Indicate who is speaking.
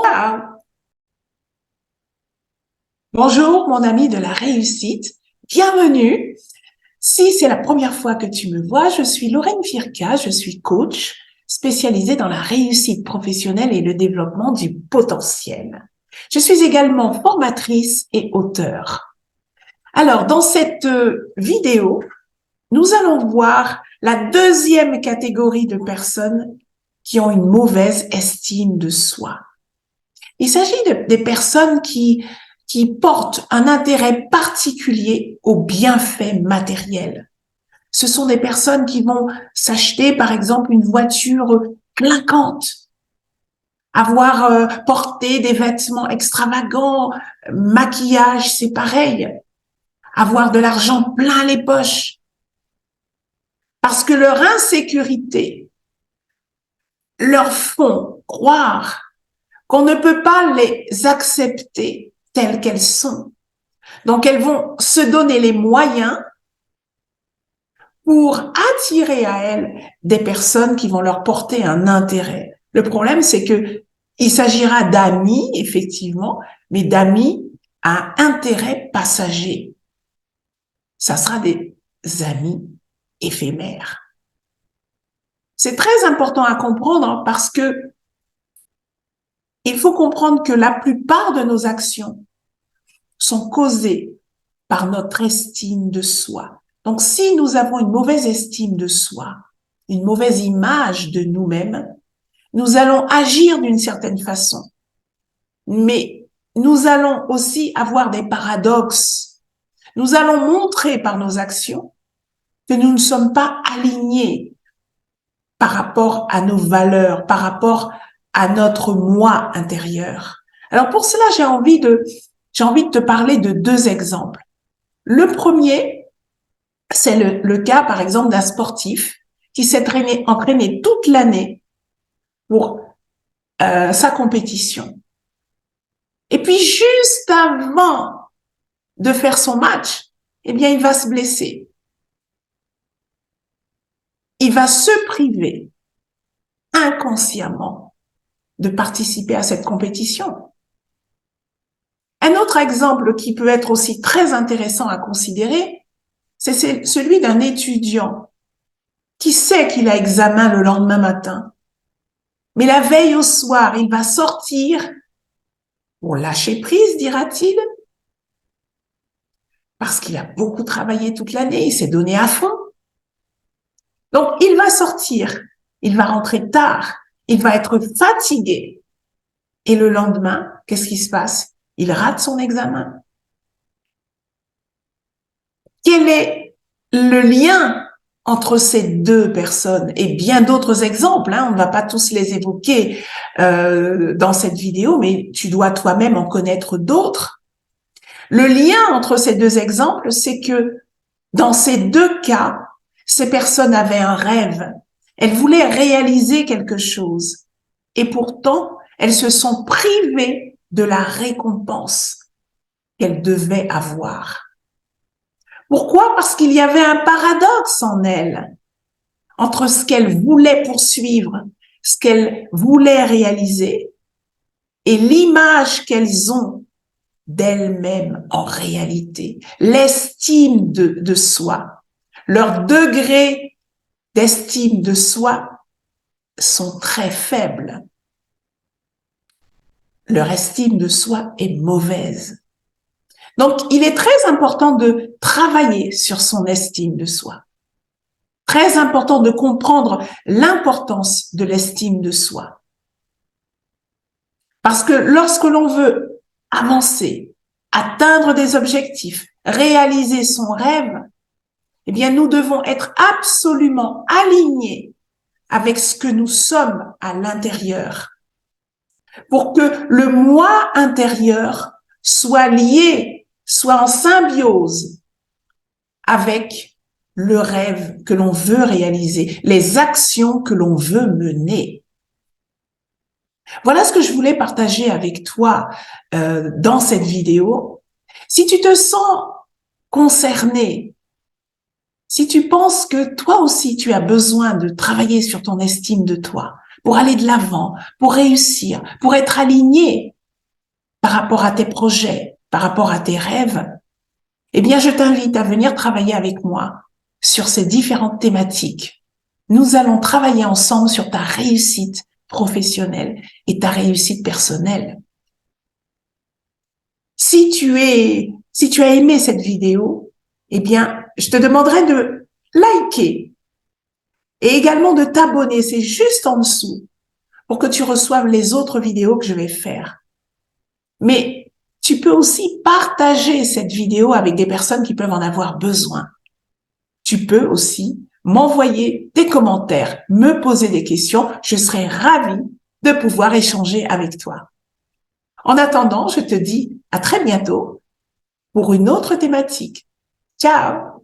Speaker 1: Ciao! Bonjour, mon ami de la réussite. Bienvenue. Si c'est la première fois que tu me vois, je suis Lorraine Firka, je suis coach spécialisée dans la réussite professionnelle et le développement du potentiel. Je suis également formatrice et auteure. Alors, dans cette vidéo, nous allons voir la deuxième catégorie de personnes qui ont une mauvaise estime de soi. Il s'agit des personnes qui portent un intérêt particulier aux bienfaits matériels. Ce sont des personnes qui vont s'acheter, par exemple, une voiture clinquante, avoir porté des vêtements extravagants, maquillage, c'est pareil, avoir de l'argent plein les poches. Parce que leur insécurité leur font croire qu'on ne peut pas les accepter telles qu'elles sont. Donc, elles vont se donner les moyens pour attirer à elles des personnes qui vont leur porter un intérêt. Le problème, c'est que il s'agira d'amis, effectivement, mais d'amis à intérêt passager. Ça sera des amis éphémères. C'est très important à comprendre parce que il faut comprendre que la plupart de nos actions sont causées par notre estime de soi. Donc, si nous avons une mauvaise estime de soi, une mauvaise image de nous-mêmes, nous allons agir d'une certaine façon. Mais nous allons aussi avoir des paradoxes. Nous allons montrer par nos actions que nous ne sommes pas alignés par rapport à nos valeurs, par rapport à notre moi intérieur. Alors pour cela, j'ai envie de te parler de deux exemples. Le premier, c'est le cas, par exemple, d'un sportif qui s'est entraîné toute l'année pour sa compétition. Et puis, juste avant de faire son match, eh bien, il va se blesser. Il va se priver inconsciemment de participer à cette compétition. Un autre exemple qui peut être aussi très intéressant à considérer, c'est celui d'un étudiant qui sait qu'il a examen le lendemain matin. Mais la veille au soir, il va sortir pour lâcher prise, dira-t-il, parce qu'il a beaucoup travaillé toute l'année, il s'est donné à fond. Donc, il va sortir, il va rentrer tard, il va être fatigué. Et le lendemain, qu'est-ce qui se passe? Il rate son examen. Quel est le lien entre ces deux personnes? Et bien d'autres exemples, on ne va pas tous les évoquer dans cette vidéo, mais tu dois toi-même en connaître d'autres. Le lien entre ces deux exemples, c'est que dans ces deux cas, ces personnes avaient un rêve. Elles voulaient réaliser quelque chose. Et pourtant, elles se sont privées de la récompense qu'elles devaient avoir. Pourquoi? Parce qu'il y avait un paradoxe en elles, entre ce qu'elles voulaient poursuivre, ce qu'elles voulaient réaliser, et l'image qu'elles ont d'elles-mêmes en réalité, l'estime de soi. Leur degré d'estime de soi sont très faibles. Leur estime de soi est mauvaise. Donc, il est très important de travailler sur son estime de soi. Très important de comprendre l'importance de l'estime de soi. Parce que lorsque l'on veut avancer, atteindre des objectifs, réaliser son rêve, eh bien, nous devons être absolument alignés avec ce que nous sommes à l'intérieur. Pour que le moi intérieur soit lié, soit en symbiose avec le rêve que l'on veut réaliser, les actions que l'on veut mener. Voilà ce que je voulais partager avec toi dans cette vidéo. Si tu te sens concerné, si tu penses que toi aussi tu as besoin de travailler sur ton estime de toi, pour aller de l'avant, pour réussir, pour être aligné par rapport à tes projets, par rapport à tes rêves, eh bien, je t'invite à venir travailler avec moi sur ces différentes thématiques. Nous allons travailler ensemble sur ta réussite professionnelle et ta réussite personnelle. Si tu as aimé cette vidéo, eh bien, je te demanderai de liker et également de t'abonner. C'est juste en dessous pour que tu reçoives les autres vidéos que je vais faire. Mais tu peux aussi partager cette vidéo avec des personnes qui peuvent en avoir besoin. Tu peux aussi m'envoyer des commentaires, me poser des questions. Je serai ravie de pouvoir échanger avec toi. En attendant, je te dis à très bientôt pour une autre thématique. Ciao!